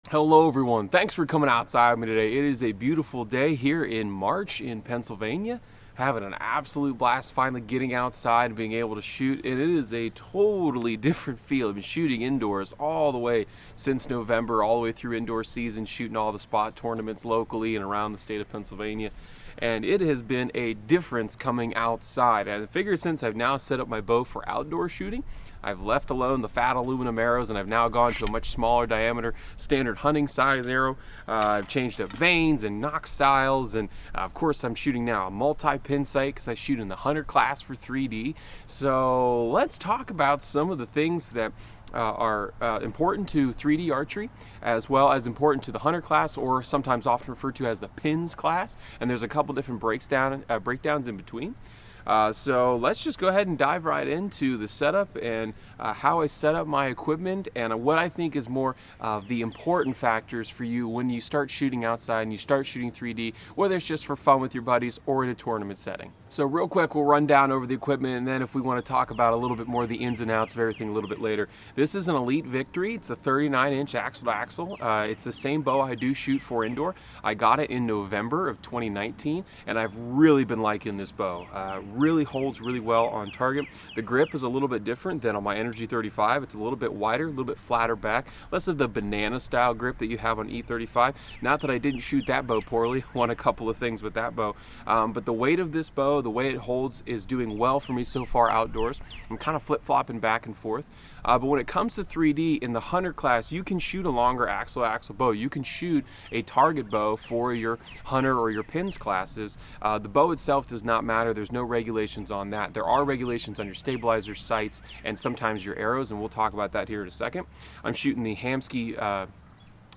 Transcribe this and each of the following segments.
Hello everyone, thanks for coming outside with me today. It is a beautiful day here in March in Pennsylvania. Having an absolute blast finally getting outside and being able to shoot, and it is a totally different feel. I've been shooting indoors all the way since November, all the way through indoor season, shooting all the spot tournaments locally and around the state of Pennsylvania. And it has been a difference coming outside. And I figure since I've now set up my bow for outdoor shooting, I've left alone the fat aluminum arrows and I've now gone to a much smaller diameter standard hunting size arrow. I've changed up vanes and nock styles, and of course I'm shooting now a multi-pin sight because I shoot in the hunter class for 3D. So let's talk about some of the things that are important to 3D archery, as well as important to the hunter class, or sometimes often referred to as the pins class. And there's a couple different breakdowns in between. So let's just go ahead and dive right into the setup and how I set up my equipment and what I think is more of the important factors for you when you start shooting outside and you start shooting 3D, whether it's just for fun with your buddies or in a tournament setting. So real quick, we'll run down over the equipment, and then if we want to talk about a little bit more of the ins and outs of everything a little bit later. This is an Elite Victory. It's a 39-inch axle-to-axle. It's the same bow I do shoot for indoor. I got it in November of 2019, and I've really been liking this bow. Really holds really well on target. The grip is a little bit different than on my Energy 35. It's a little bit wider, a little bit flatter back, less of the banana style grip that you have on E35. Not that I didn't shoot that bow poorly, won a couple of things with that bow, but the weight of this bow, the way it holds, is doing well for me so far outdoors. I'm kind of flip-flopping back and forth. But when it comes to 3D in the hunter class, you can shoot a longer axle-to-axle bow. You can shoot a target bow for your hunter or your pins classes. The bow itself does not matter. There's no regulations on that. There are regulations on your stabilizers, sights, and sometimes your arrows, and we'll talk about that here in a second. I'm shooting the Hamskea.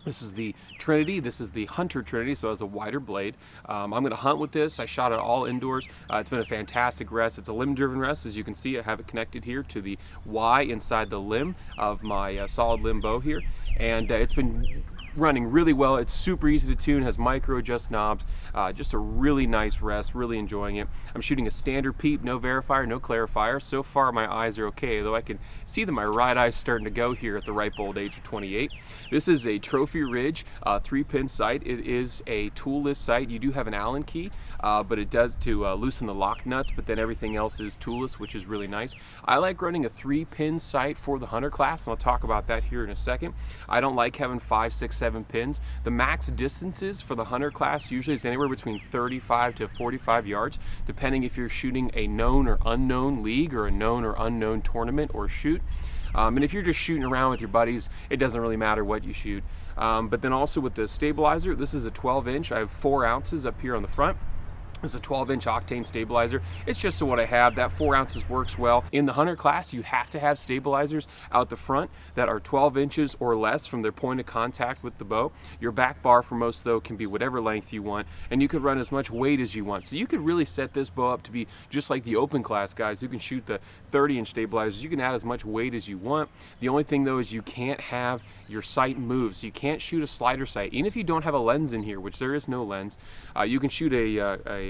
This is the Trinity. This is the Hunter Trinity, so it has a wider blade. I'm going to hunt with this. I shot it all indoors. It's been a fantastic rest. It's a limb-driven rest. As you can see, I have it connected here to the Y inside the limb of my solid limb bow here. And it's been running really well. It's super easy to tune, has micro adjust knobs, just a really nice rest, really enjoying it. I'm shooting a standard peep, no verifier, no clarifier. So far my eyes are okay, though I can see that my right eye's starting to go here at the ripe old age of 28. This is a Trophy Ridge 3-pin sight. It is a toolless sight. You do have an Allen key, but it does to loosen the lock nuts, but then everything else is toolless, which is really nice. I like running a 3-pin sight for the hunter class, and I'll talk about that here in a second. I don't like having 5, 6, 7 pins. The max distances for the hunter class usually is anywhere between 35 to 45 yards, depending if you're shooting a known or unknown league or a known or unknown tournament or shoot. And if you're just shooting around with your buddies, it doesn't really matter what you shoot. But then also with the stabilizer, this is a 12-inch. I have 4 ounces up here on the front. It's a 12-inch octane stabilizer. It's just so what I have. That 4 ounces works well. In the hunter class, you have to have stabilizers out the front that are 12 inches or less from their point of contact with the bow. Your back bar for most, though, can be whatever length you want, and you could run as much weight as you want. So you could really set this bow up to be just like the open class guys who can shoot the 30-inch stabilizers. You can add as much weight as you want. The only thing, though, is you can't have your sight move. So you can't shoot a slider sight. Even if you don't have a lens in here, which there is no lens, you can shoot a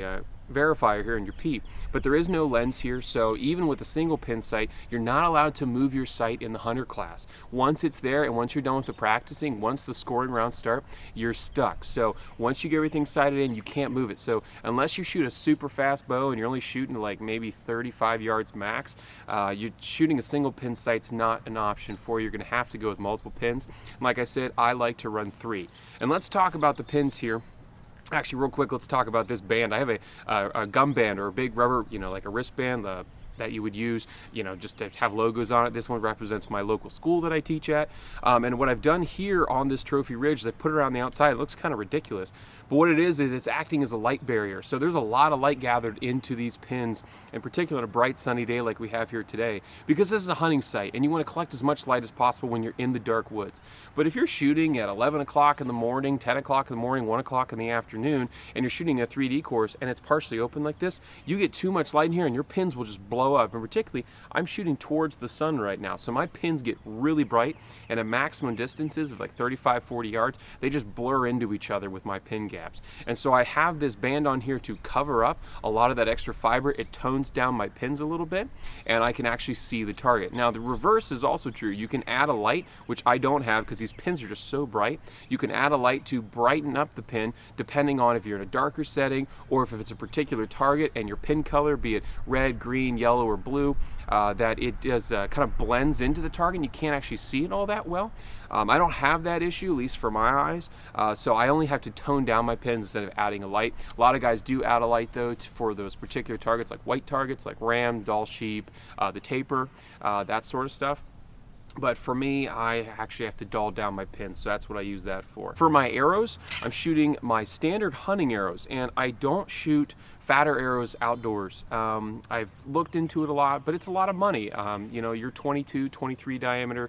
verifier here in your peep, but there is no lens here, so even with a single pin sight, you're not allowed to move your sight in the hunter class. Once it's there and once you're done with the practicing, once the scoring rounds start, you're stuck. So once you get everything sighted in, you can't move it. So unless you shoot a super fast bow and you're only shooting like maybe 35 yards max, you're shooting a single pin sight's not an option for you. You're going to have to go with multiple pins. And like I said, I like to run 3. And let's talk about the pins here. Actually, real quick, let's talk about this band. I have a gum band or a big rubber, like a wristband that you would use, just to have logos on it. This one represents my local school that I teach at. And what I've done here on this Trophy Ridge is I put it around the outside. It looks kind of ridiculous. But what it is it's acting as a light barrier. So there's a lot of light gathered into these pins, in particular on a bright sunny day like we have here today, because this is a hunting site and you want to collect as much light as possible when you're in the dark woods. But if you're shooting at 11 o'clock in the morning, 10 o'clock in the morning, 1 o'clock in the afternoon, and you're shooting a 3D course and it's partially open like this, you get too much light in here and your pins will just blow up. And particularly, I'm shooting towards the sun right now, so my pins get really bright, and at maximum distances of like 35, 40 yards, they just blur into each other with my pin gauge. gaps. And so I have this band on here to cover up a lot of that extra fiber. It tones down my pins a little bit, and I can actually see the target. Now the reverse is also true. You can add a light, which I don't have because these pins are just so bright. You can add a light to brighten up the pin depending on if you're in a darker setting or if it's a particular target and your pin color, be it red, green, yellow, or blue, that it does kind of blends into the target and you can't actually see it all that well. I don't have that issue, at least for my eyes, so I only have to tone down my pins instead of adding a light. A lot of guys do add a light though for those particular targets, like white targets like ram, doll sheep, the taper, that sort of stuff. But for me, I actually have to dull down my pins, so that's what I use that for. For my arrows, I'm shooting my standard hunting arrows, and I don't shoot fatter arrows outdoors. I've looked into it a lot, but it's a lot of money. You know, your 22, 23 diameter,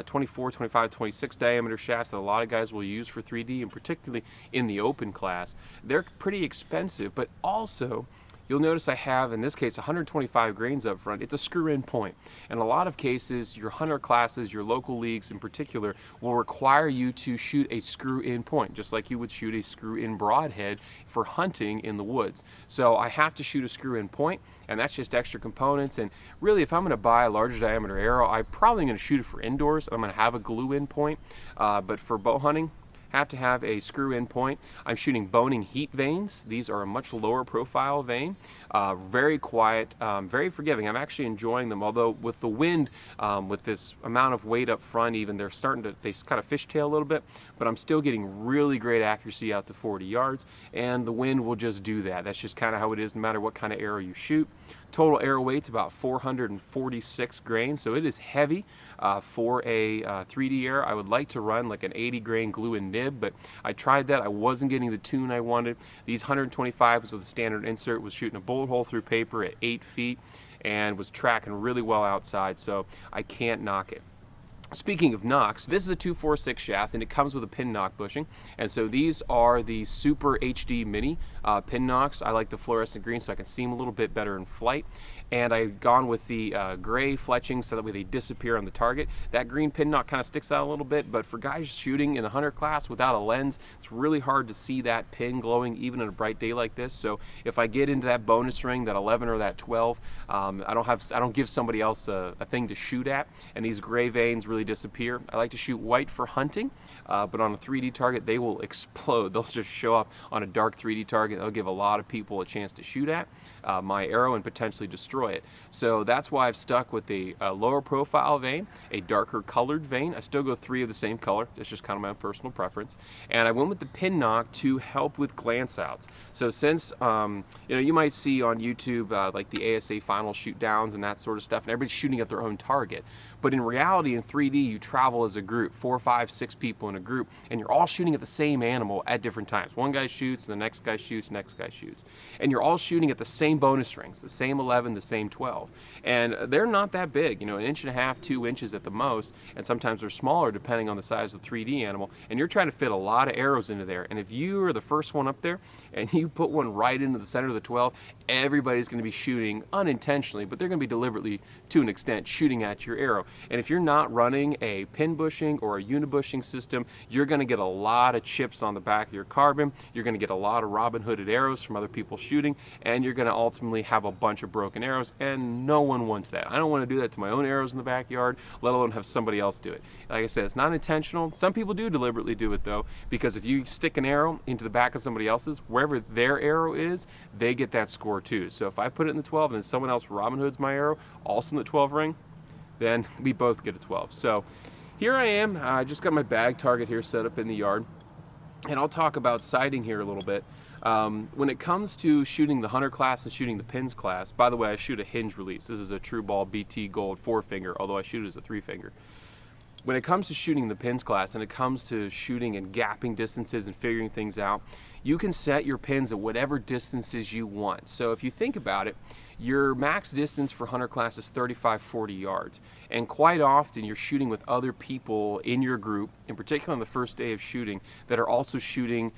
24, 25, 26 diameter shafts that a lot of guys will use for 3D, and particularly in the open class, they're pretty expensive, but also you'll notice I have, in this case, 125 grains up front. It's a screw-in point. In a lot of cases, your hunter classes, your local leagues in particular, will require you to shoot a screw-in point, just like you would shoot a screw-in broadhead for hunting in the woods. So I have to shoot a screw-in point, and that's just extra components. And really, if I'm going to buy a larger diameter arrow, I'm probably going to shoot it for indoors. I'm going to have a glue-in point, but for bow hunting, have to have a screw-in point. I'm shooting Bohning heat vanes. These are a much lower profile vane, very quiet, very forgiving. I'm actually enjoying them, although with the wind, with this amount of weight up front, even they kind of fishtail a little bit, but I'm still getting really great accuracy out to 40 yards, and the wind will just do that. That's just kind of how it is no matter what kind of arrow you shoot. Total arrow weight's about 446 grains, so it is heavy for a 3D arrow. I would like to run like an 80 grain glue and nib, but I tried that. I wasn't getting the tune I wanted. These 125s with a standard insert was shooting a bullet hole through paper at 8 feet and was tracking really well outside, so I can't knock it. Speaking of knocks, this is a 246 shaft and it comes with a pin knock bushing, and so these are the Super HD Mini pin knocks. I like the fluorescent green so I can see them a little bit better in flight, and I've gone with the gray fletching so that way they disappear on the target. That green pin knock kind of sticks out a little bit, but for guys shooting in the hunter class without a lens, it's really hard to see that pin glowing even in a bright day like this. So if I get into that bonus ring, that 11 or that 12, I don't give somebody else a thing to shoot at, and these gray veins really disappear. I like to shoot white for hunting, but on a 3D target they will explode. They'll just show up on a dark 3D target. They'll give a lot of people a chance to shoot at my arrow and potentially destroy it. So that's why I've stuck with a lower profile vein, a darker colored vein. I still go 3 of the same color. It's just kind of my own personal preference. And I went with the pin knock to help with glance outs. So since you might see on YouTube like the ASA final shoot downs and that sort of stuff, and everybody's shooting at their own target. But in reality, in 3D, you travel as a group, 4, 5, 6 people in a group, and you're all shooting at the same animal at different times. One guy shoots, and the next guy shoots, next guy shoots. And you're all shooting at the same bonus rings, the same 11, the same 12. And they're not that big, you know, 1.5 inches, 2 inches at the most, and sometimes they're smaller depending on the size of the 3D animal. And you're trying to fit a lot of arrows into there. And if you are the first one up there, and you put one right into the center of the 12, everybody's going to be shooting unintentionally, but they're going to be deliberately, to an extent, shooting at your arrow. And if you're not running a pin bushing or a unibushing system, you're going to get a lot of chips on the back of your carbon. You're going to get a lot of Robin Hooded arrows from other people shooting, and you're going to ultimately have a bunch of broken arrows, and no one wants that. I don't want to do that to my own arrows in the backyard, let alone have somebody else do it. Like I said, it's not intentional. Some people do deliberately do it though, because if you stick an arrow into the back of somebody else's, wherever their arrow is, they get that score too. So if I put it in the 12 and then someone else Robin Hoods my arrow, also in the 12 ring, then we both get a 12. So here I am. I just got my bag target here set up in the yard, and I'll talk about sighting here a little bit. When it comes to shooting the hunter class and shooting the pins class, by the way, I shoot a hinge release. This is a True Ball BT Gold 4-finger, although I shoot it as a 3-finger. When it comes to shooting the pins class and it comes to shooting and gapping distances and figuring things out, you can set your pins at whatever distances you want. So if you think about it, your max distance for hunter class is 35, 40 yards. And quite often you're shooting with other people in your group, in particular on the first day of shooting, that are also shooting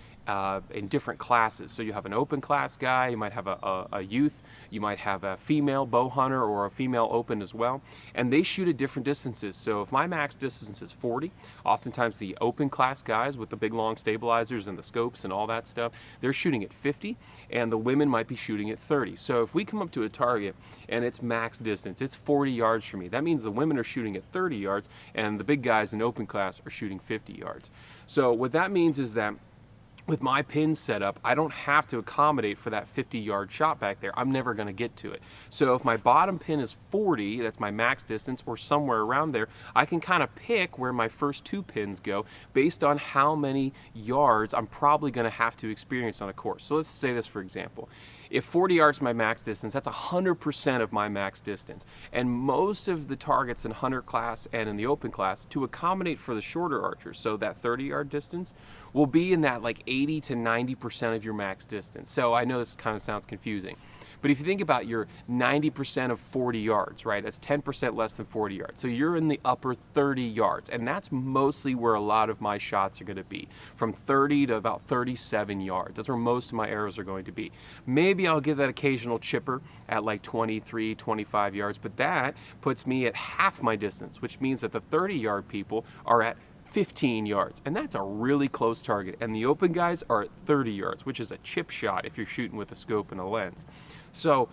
in different classes. So you have an open class guy, you might have a youth, you might have a female bow hunter or a female open as well, and they shoot at different distances. So if my max distance is 40, oftentimes the open class guys with the big long stabilizers and the scopes and all that stuff, stuff, they're shooting at 50 and the women might be shooting at 30. So if we come up to a target and it's max distance, it's 40 yards for me, that means the women are shooting at 30 yards and the big guys in open class are shooting 50 yards. So what that means is that with my pins set up, I don't have to accommodate for that 50-yard shot back there. I'm never going to get to it. So if my bottom pin is 40, that's my max distance, or somewhere around there, I can kind of pick where my first 2 pins go based on how many yards I'm probably going to have to experience on a course. So let's say this, for example. If 40 yards is my max distance, that's 100% of my max distance. And most of the targets in hunter class and in the open class, to accommodate for the shorter archers, so that 30-yard distance, will be in that like 80 to 90% of your max distance. So I know this kind of sounds confusing, but if you think about your 90% of 40 yards, right, that's 10% less than 40 yards. So you're in the upper 30 yards, and that's mostly where a lot of my shots are going to be, from 30 to about 37 yards. That's where most of my arrows are going to be. Maybe I'll get that occasional chipper at like 23, 25 yards, but that puts me at half my distance, which means that the 30-yard people are at 15 yards, and that's a really close target. And the open guys are at 30 yards, which is a chip shot if you're shooting with a scope and a lens. So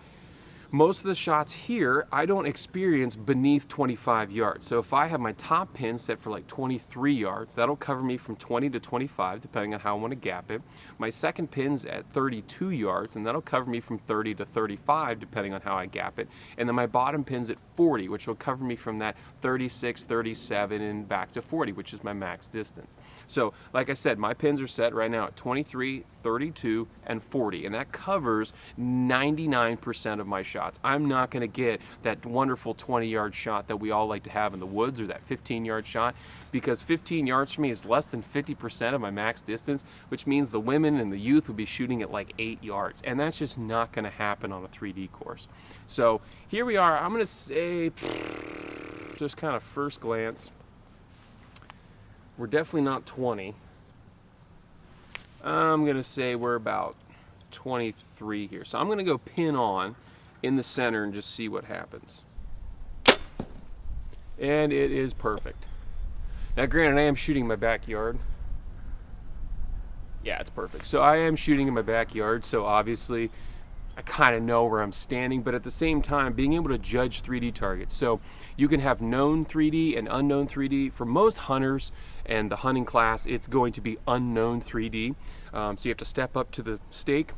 most of the shots here, I don't experience beneath 25 yards. So if I have my top pin set for like 23 yards, that'll cover me from 20 to 25, depending on how I want to gap it. My second pin's at 32 yards, and that'll cover me from 30 to 35, depending on how I gap it. And then my bottom pin's at 40, which will cover me from that 36, 37, and back to 40, which is my max distance. So like I said, my pins are set right now at 23, 32, and 40, and that covers 99% of my shots. I'm not going to get that wonderful 20-yard shot that we all like to have in the woods, or that 15-yard shot, because 15 yards for me is less than 50% of my max distance, which means the women and the youth will be shooting at like 8 yards, and that's just not going to happen on a 3D course. So here we are. I'm going to say, just kind of first glance, we're definitely not 20. I'm going to say we're about 23 here. So I'm going to go pin on in the center and just see what happens. And it is perfect. Now granted, I am shooting in my backyard. Yeah, it's perfect. So I am shooting in my backyard, so obviously I kind of know where I'm standing, but at the same time, being able to judge 3D targets. So you can have known 3D and unknown 3D. For most hunters and the hunting class, it's going to be unknown 3D. So you have to step up to the stake,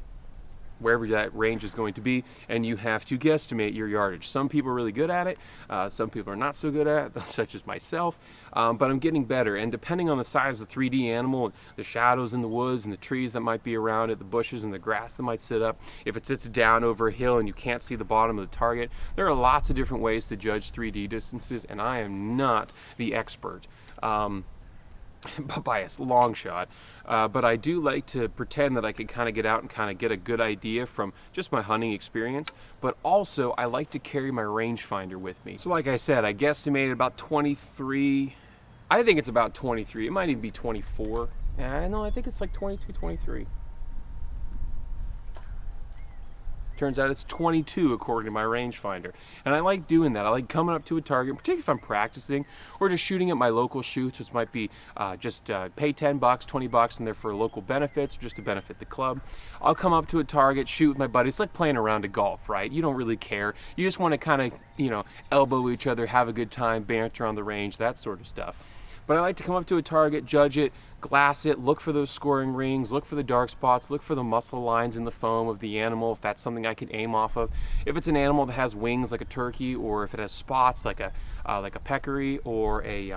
wherever that range is going to be, and you have to guesstimate your yardage. Some people are really good at it, some people are not so good at it, such as myself, but I'm getting better. And depending on the size of the 3D animal, the shadows in the woods and the trees that might be around it, the bushes and the grass that might sit up, if it sits down over a hill and you can't see the bottom of the target, there are lots of different ways to judge 3D distances, and I am not the expert. By a long shot, but I do like to pretend that I can kind of get out and kind of get a good idea from just my hunting experience, but also I like to carry my rangefinder with me. So like I said, I guesstimated about 23, I think it's about 23, it might even be 24, I know, I think it's like 22, 23. Turns out it's 22 according to my rangefinder. And I like doing that. I like coming up to a target, particularly if I'm practicing or just shooting at my local shoots, which might be pay 10 bucks, 20 bucks, and they're for local benefits, just to benefit the club. I'll come up to a target, shoot with my buddy. It's like playing a round of golf, right? You don't really care. You just want to kind of, elbow each other, have a good time, banter on the range, that sort of stuff. But I like to come up to a target, judge it, glass it, look for those scoring rings, look for the dark spots, look for the muscle lines in the foam of the animal, if that's something I can aim off of. If it's an animal that has wings like a turkey, or if it has spots like a peccary or a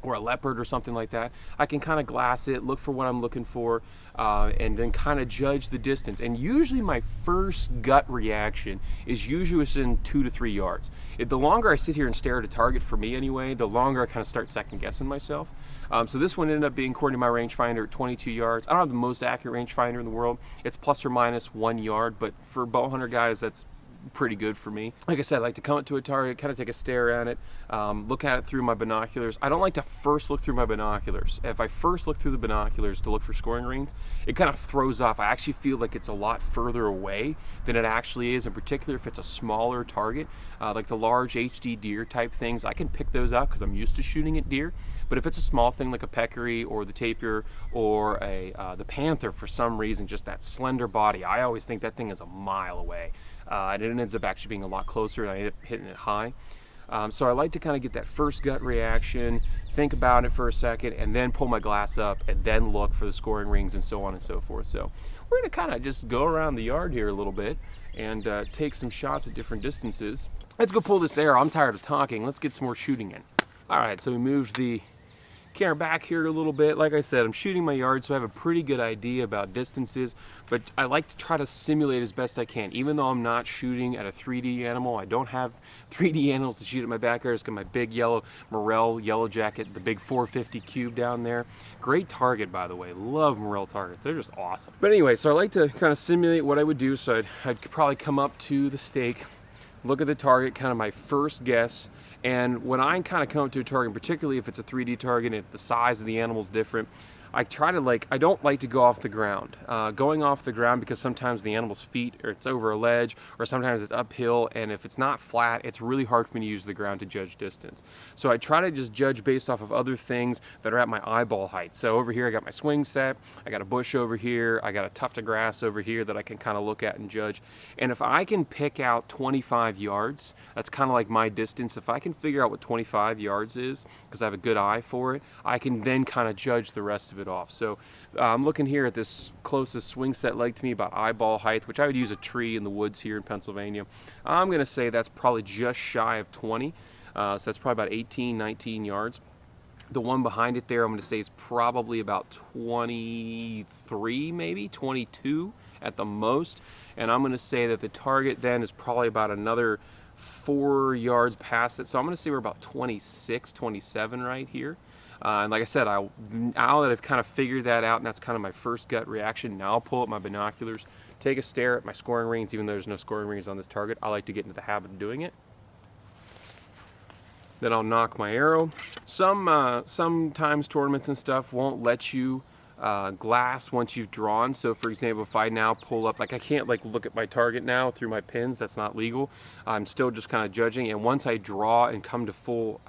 leopard or something like that, I can kind of glass it, look for what I'm looking for, and then kind of judge the distance. And usually my first gut reaction is usually within 2 to 3 yards. The longer I sit here and stare at a target, for me anyway, the longer I kind of start second guessing myself. So this one ended up being, according to my rangefinder, at 22 yards. I don't have the most accurate rangefinder in the world. It's plus or minus 1 yard, but for bow hunter guys, that's pretty good for me. Like I said, I like to come up to a target, kind of take a stare at it, look at it through my binoculars. I don't like to first look through my binoculars. If I first look through the binoculars to look for scoring rings, it kind of throws off. I actually feel like it's a lot further away than it actually is, in particular if it's a smaller target, like the large HD deer type things. I can pick those up because I'm used to shooting at deer. But if it's a small thing like a peccary or the tapir or the panther, for some reason, just that slender body, I always think that thing is a mile away. And it ends up actually being a lot closer, and I end up hitting it high. So I like to kind of get that first gut reaction, think about it for a second, and then pull my glass up and then look for the scoring rings and so on and so forth. So we're going to kind of just go around the yard here a little bit and take some shots at different distances. Let's go pull this arrow. I'm tired of talking. Let's get some more shooting in. All right, so we moved the camera back here a little bit. Like I said, I'm shooting my yard, so I have a pretty good idea about distances, but I like to try to simulate as best I can. Even though I'm not shooting at a 3D animal, I don't have 3D animals to shoot at my backyard. It's got my big yellow morel yellow jacket, the big 450 cube down there. Great target, by the way. Love morel targets. They're just awesome. But anyway, so I like to kind of simulate what I would do. So I'd probably come up to the stake, look at the target, kind of my first guess. And when I kind of come up to a target, particularly if it's a 3D target and the size of the animal is different, I try to I don't like to go off the ground. Going off the ground, because sometimes the animal's feet, or it's over a ledge, or sometimes it's uphill, and if it's not flat, it's really hard for me to use the ground to judge distance. So I try to just judge based off of other things that are at my eyeball height. So over here I got my swing set, I got a bush over here, I got a tuft of grass over here that I can kind of look at and judge. And if I can pick out 25 yards, that's kind of like my distance. If I can figure out what 25 yards is, because I have a good eye for it, I can then kind of judge the rest of it off. So I'm looking here at this closest swing set leg to me, about eyeball height, which I would use a tree in the woods here in Pennsylvania. I'm going to say that's probably just shy of 20. So that's probably about 18, 19 yards. The one behind it there, I'm going to say is probably about 23, maybe 22 at the most. And I'm going to say that the target then is probably about another 4 yards past it. So I'm going to say we're about 26, 27 right here. And like I said, now that I've kind of figured that out, and that's kind of my first gut reaction, now I'll pull up my binoculars, take a stare at my scoring rings. Even though there's no scoring rings on this target, I like to get into the habit of doing it. Then I'll knock my arrow. Sometimes tournaments and stuff won't let you glass once you've drawn. So for example, if I now pull up, like I can't look at my target now through my pins, that's not legal. I'm still just kind of judging, and once I draw and come to full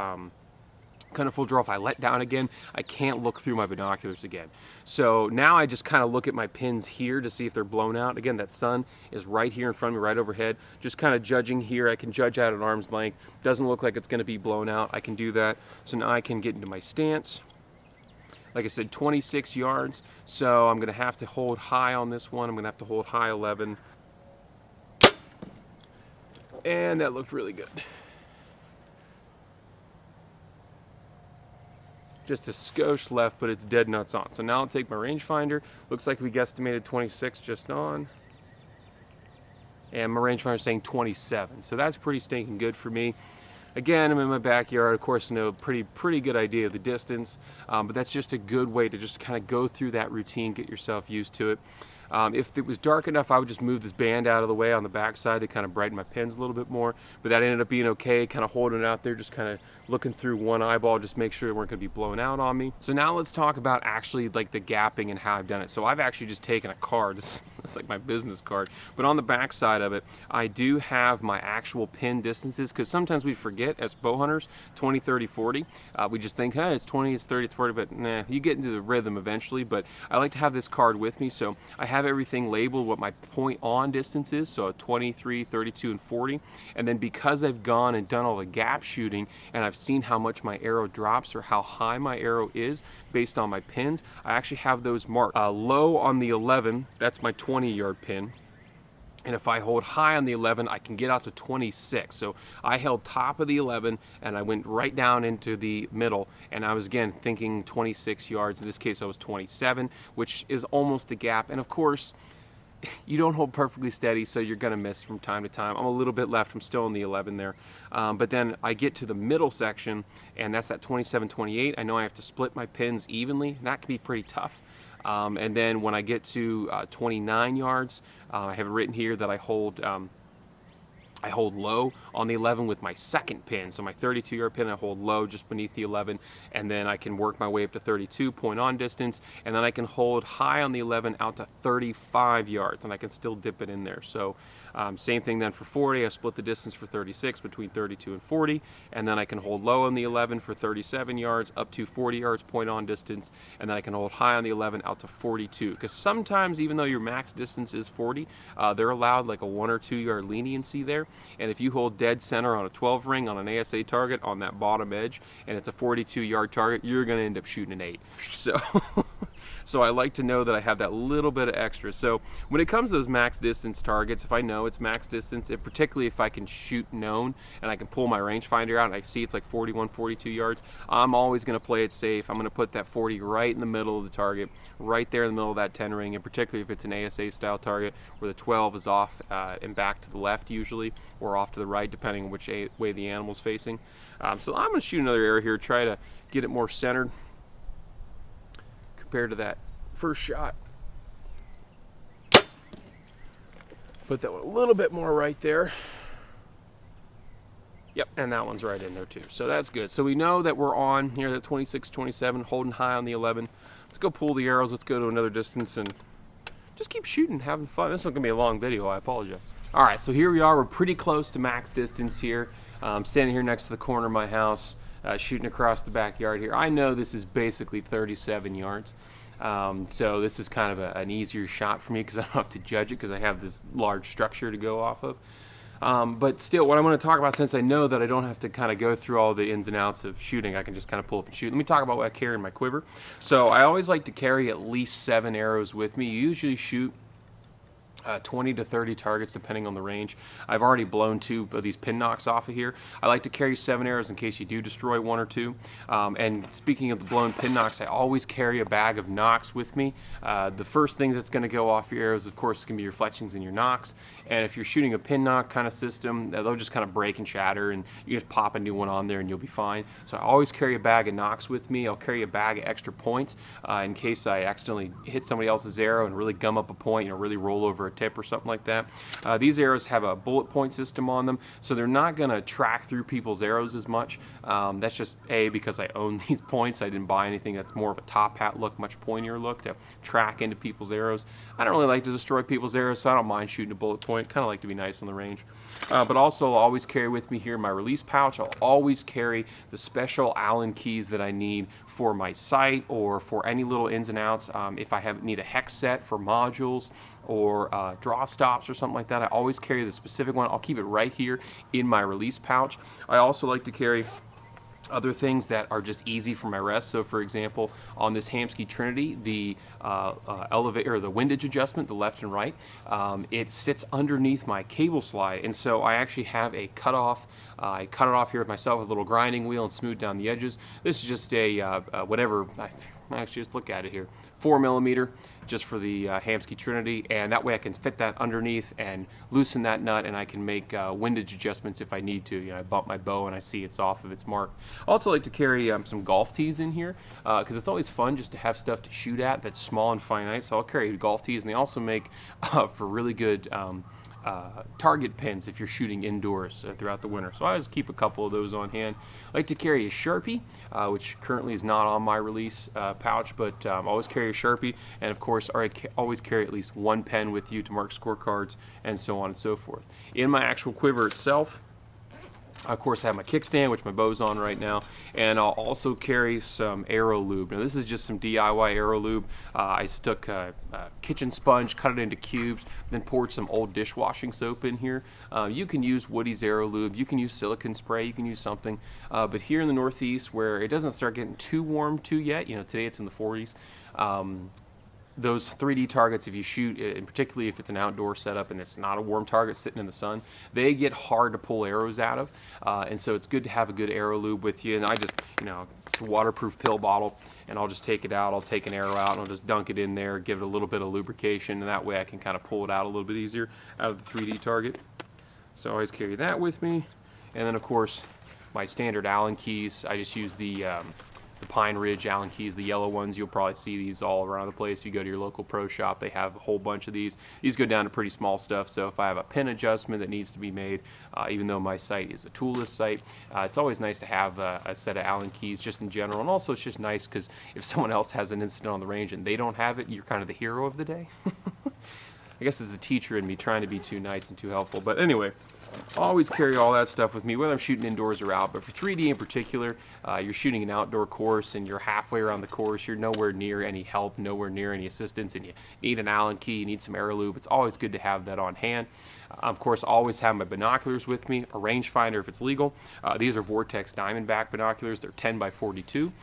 draw, if I let down again, I can't look through my binoculars again. So now I just kind of look at my pins here to see if they're blown out. Again, that sun is right here in front of me, right overhead. Just kind of judging here. I can judge out at arm's length. Doesn't look like it's going to be blown out. I can do that. So now I can get into my stance. Like I said, 26 yards. So I'm going to have to hold high on this one. I'm going to have to hold high 11. And that looked really good. Just a skosh left, but it's dead nuts on. So now I'll take my rangefinder. Looks like we guesstimated 26 just on. And my rangefinder is saying 27. So that's pretty stinking good for me. Again, I'm in my backyard. Of course, I know pretty good idea of the distance. But that's just a good way to just kind of go through that routine, get yourself used to it. If it was dark enough, I would just move this band out of the way on the back side to kind of brighten my pins a little bit more. But that ended up being okay, kind of holding it out there, just kind of looking through one eyeball, just make sure they weren't going to be blown out on me. So now let's talk about actually like the gapping and how I've done it. So I've actually just taken a card. It's like my business card. But on the back side of it, I do have my actual pin distances, because sometimes we forget as bow hunters, 20, 30, 40. We just think, hey, it's 20, it's 30, it's 40, but nah, you get into the rhythm eventually. But I like to have this card with me, so I have everything labeled what my point on distance is, so 23, 32, and 40. And then because I've gone and done all the gap shooting, and I've seen how much my arrow drops or how high my arrow is based on my pins, I actually have those marked. Low on the 11, that's my 20-yard pin. And if I hold high on the 11, I can get out to 26. So I held top of the 11, and I went right down into the middle. And I was, again, thinking 26 yards. In this case, I was 27, which is almost the gap. And, of course, you don't hold perfectly steady, so you're going to miss from time to time. I'm a little bit left. I'm still in the 11 there. But then I get to the middle section, and that's that 27, 28. I know I have to split my pins evenly. And that can be pretty tough. And then when I get to 29 yards, I have it written here that I hold I hold low on the 11 with my second pin. So my 32-yard pin, I hold low just beneath the 11, and then I can work my way up to 32, point on distance, and then I can hold high on the 11 out to 35 yards, and I can still dip it in there. So same thing then for 40, I split the distance for 36 between 32 and 40, and then I can hold low on the 11 for 37 yards up to 40 yards point on distance, and then I can hold high on the 11 out to 42. Because sometimes, even though your max distance is 40, they're allowed like a 1 or 2 yard leniency there. And if you hold dead center on a 12 ring on an ASA target on that bottom edge, and it's a 42-yard target, you're going to end up shooting an 8. So, so I like to know that I have that little bit of extra. So when it comes to those max distance targets, if I know it's max distance, particularly if I can shoot known and I can pull my rangefinder out and I see it's like 41, 42 yards, I'm always going to play it safe. I'm going to put that 40 right in the middle of the target, right there in the middle of that 10 ring, and particularly if it's an ASA style target where the 12 is off and back to the left usually, or off to the right depending on which way the animal's facing. So I'm going to shoot another arrow here, try to get it more centered compared to that first shot. Put that one a little bit more right there. Yep, and that one's right in there too. So that's good. So we know that we're on here at 26, 27, holding high on the 11. Let's go pull the arrows. Let's go to another distance and just keep shooting, having fun. This is going to be a long video. I apologize. All right, so here we are. We're pretty close to max distance here. I'm standing here next to the corner of my house, shooting across the backyard here. I know this is basically 37 yards. So this is kind of an easier shot for me because I don't have to judge it because I have this large structure to go off of. But still, what I want to talk about, since I know that I don't have to kind of go through all the ins and outs of shooting, I can just kind of pull up and shoot. Let me talk about what I carry in my quiver. So I always like to carry at least 7 arrows with me. You usually shoot 20 to 30 targets depending on the range. I've already blown 2 of these pin knocks off of here. I like to carry 7 arrows in case you do destroy 1 or 2. And speaking of the blown pin knocks, I always carry a bag of knocks with me. The first thing that's going to go off your arrows, of course, is going to be your fletchings and your knocks. And if you're shooting a pin knock kind of system, they'll just kind of break and shatter, and you just pop a new one on there and you'll be fine. So I always carry a bag of knocks with me. I'll carry a bag of extra points in case I accidentally hit somebody else's arrow and really gum up a point, really roll over a tip or something like that. These arrows have a bullet point system on them, so they're not going to track through people's arrows as much. That's just because I own these points. I didn't buy anything that's more of a top hat look, much pointier look to track into people's arrows. I don't really like to destroy people's arrows, so I don't mind shooting a bullet point. Kind of like to be nice on the range. But also, I'll always carry with me here my release pouch. I'll always carry the special Allen keys that I need for my sight or for any little ins and outs. If I need a hex set for modules or draw stops or something like that, I always carry the specific one. I'll keep it right here in my release pouch. I also like to carry other things that are just easy for my rest. So for example, on this Hamskea Trinity, the elevator, the windage adjustment, the left and right, it sits underneath my cable slide, and so I actually have a cutoff. I cut it off here with myself with a little grinding wheel and smooth down the edges. This is just a whatever. Actually, just look at it here. 4mm just for the Hamskea Trinity, and that way I can fit that underneath and loosen that nut, and I can make windage adjustments if I need to. I bump my bow and I see it's off of its mark. I also like to carry some golf tees in here because it's always fun just to have stuff to shoot at that's small and finite. So I'll carry golf tees, and they also make for really good target pins if you're shooting indoors throughout the winter. So I always keep a couple of those on hand. I like to carry a Sharpie, which currently is not on my release pouch, but I always carry a Sharpie, and of course I always carry at least 1 pen with you to mark scorecards and so on and so forth. In my actual quiver itself, of course, I have my kickstand, which my bow's on right now, and I'll also carry some arrow lube. Now, this is just some DIY arrow lube. I stuck a kitchen sponge, cut it into cubes, then poured some old dishwashing soap in here. You can use Woody's arrow lube. You can use silicone spray. You can use something. But here in the Northeast, where it doesn't start getting too warm yet, today it's in the 40s, those 3D targets, if you shoot, and particularly if it's an outdoor setup and it's not a warm target sitting in the sun, they get hard to pull arrows out of. And so it's good to have a good arrow lube with you. And I just, it's a waterproof pill bottle, and I'll just take it out. I'll take an arrow out, and I'll just dunk it in there, give it a little bit of lubrication, and that way I can kind of pull it out a little bit easier out of the 3D target. So I always carry that with me. And then, of course, my standard Allen keys. I just use the the Pine Ridge Allen keys, the yellow ones. You'll probably see these all around the place. If you go to your local pro shop, they have a whole bunch of these. These go down to pretty small stuff, so if I have a pin adjustment that needs to be made, even though my site is a toolless site, it's always nice to have a set of Allen keys just in general. And also it's just nice because if someone else has an incident on the range and they don't have it, you're kind of the hero of the day. I guess it's the teacher in me trying to be too nice and too helpful. But anyway, always carry all that stuff with me, whether I'm shooting indoors or out. But for 3D in particular, you're shooting an outdoor course and you're halfway around the course. You're nowhere near any help, nowhere near any assistance, and you need an Allen key, you need some air lube. It's always good to have that on hand. Of course, always have my binoculars with me, a rangefinder if it's legal. These are Vortex Diamondback binoculars. They're 10 by 42,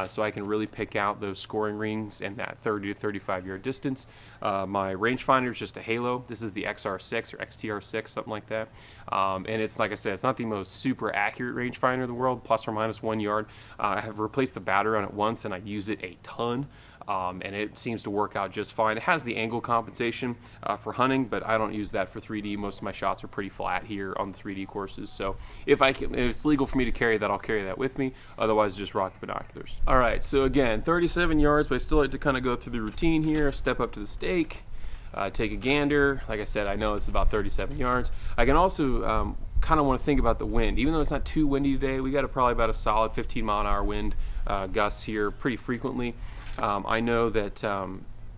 so I can really pick out those scoring rings in that 30 to 35 yard distance. My rangefinder is just a Halo. This is the XR6 or XTR6, something like that. And it's, like I said, it's not the most super accurate rangefinder in the world, plus or minus 1 yard. I have replaced the battery on it once, and I use it a ton. And it seems to work out just fine. It has the angle compensation for hunting, but I don't use that for 3D. Most of my shots are pretty flat here on the 3D courses. So if it's legal for me to carry that, I'll carry that with me. Otherwise, just rock the binoculars. All right, so again, 37 yards, but I still like to kind of go through the routine here. Step up to the stake, take a gander. Like I said, I know it's about 37 yards. I can also kind of want to think about the wind. Even though it's not too windy today, we got probably about a solid 15-mile-an-hour wind gusts here pretty frequently. I know that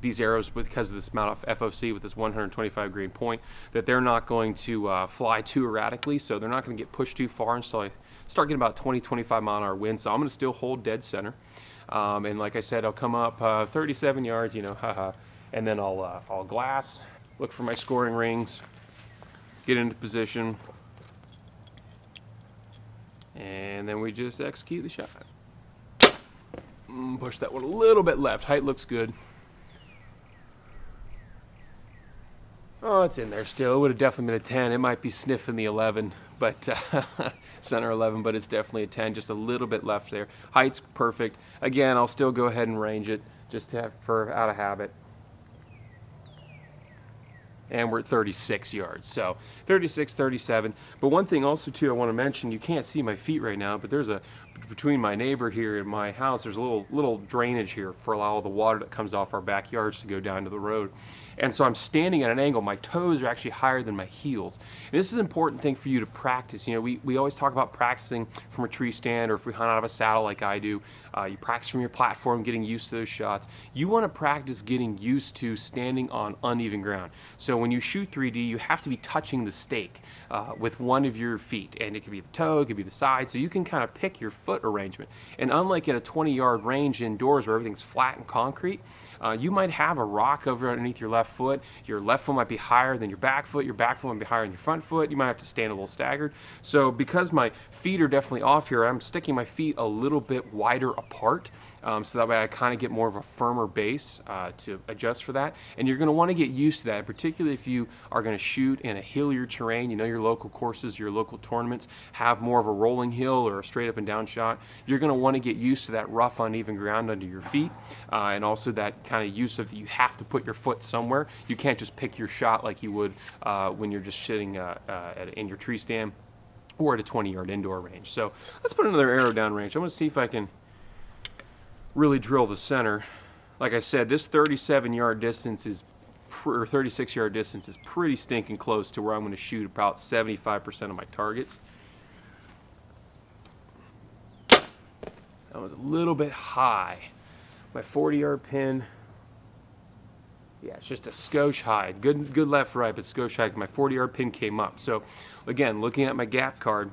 these arrows, because of this amount of FOC with this 125 grain point, that they're not going to fly too erratically, so they're not going to get pushed too far until I start getting about 20-25 mile an hour wind. So I'm going to still hold dead center, and like I said, I'll come up 37 yards, you know, haha, and then I'll glass, look for my scoring rings, get into position, and then we just execute the shot. Push that one a little bit left. Height looks good. Oh, it's in there still. It would have definitely been a 10. It might be sniffing the 11, but center 11, but it's definitely a 10. Just a little bit left there. Height's perfect. Again, I'll still go ahead and range it just to have, for out of habit. And we're at 36 yards, so 36, 37. But one thing also too I want to mention, you can't see my feet right now, but there's between my neighbor here and my house, there's a little drainage here for all the water that comes off our backyards to go down to the road. And so I'm standing at an angle. My toes are actually higher than my heels. And this is an important thing for you to practice. You know, we always talk about practicing from a tree stand, or if we hunt out of a saddle like I do, you practice from your platform, getting used to those shots. You want to practice getting used to standing on uneven ground. So when you shoot 3D, you have to be touching the stake with one of your feet. And it could be the toe, it could be the side, so you can kind of pick your foot arrangement. And unlike at a 20-yard range indoors where everything's flat and concrete, you might have a rock over underneath your left foot. Your left foot might be higher than your back foot might be higher than your front foot. You might have to stand a little staggered. So because my feet are definitely off here, I'm sticking my feet a little bit wider apart, so that way I kind of get more of a firmer base to adjust for that. And you're going to want to get used to that, particularly if you are going to shoot in a hillier terrain. You know, your local courses, your local tournaments have more of a rolling hill or a straight up and down shot. You're going to want to get used to that rough, uneven ground under your feet, and also that kind of use of you have to put your foot somewhere. You can't just pick your shot like you would when you're just sitting in your tree stand or at a 20-yard indoor range. So let's put another arrow down range. I'm going to see if I can really drill the center. Like I said, this 37-yard distance is or 36-yard distance is pretty stinking close to where I'm going to shoot about 75% of my targets. That was a little bit high. My 40-yard pin, yeah, it's just a skosh high. Good left, right, but skosh high. My 40-yard pin came up. So again, looking at my gap card,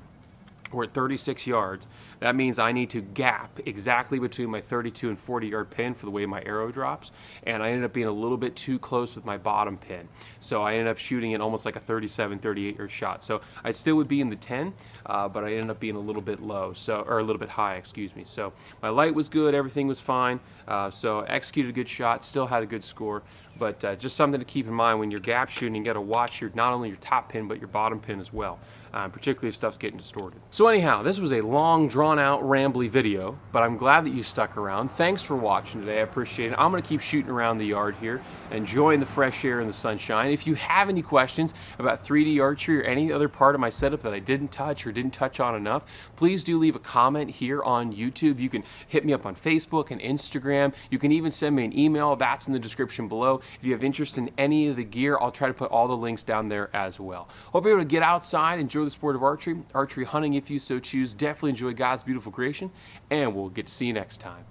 we're at 36 yards. That means I need to gap exactly between my 32 and 40-yard pin for the way my arrow drops, and I ended up being a little bit too close with my bottom pin. So I ended up shooting it almost like a 37, 38-yard shot. So I still would be in the 10, but I ended up being a little bit low, or a little bit high, excuse me. So my light was good, everything was fine. So I executed a good shot, still had a good score. But just something to keep in mind when you're gap shooting. You got to watch not only your top pin but your bottom pin as well, particularly if stuff's getting distorted. So anyhow, this was a long, drawn-out, rambly video, but I'm glad that you stuck around. Thanks for watching today. I appreciate it. I'm going to keep shooting around the yard here, enjoying the fresh air and the sunshine. If you have any questions about 3D archery or any other part of my setup that I didn't touch or didn't touch on enough, please do leave a comment here on YouTube. You can hit me up on Facebook and Instagram. You can even send me an email. That's in the description below. If you have interest in any of the gear, I'll try to put all the links down there as well. Hope you're able to get outside, enjoy the sport of archery hunting if you so choose. Definitely enjoy God's beautiful creation, and we'll get to see you next time.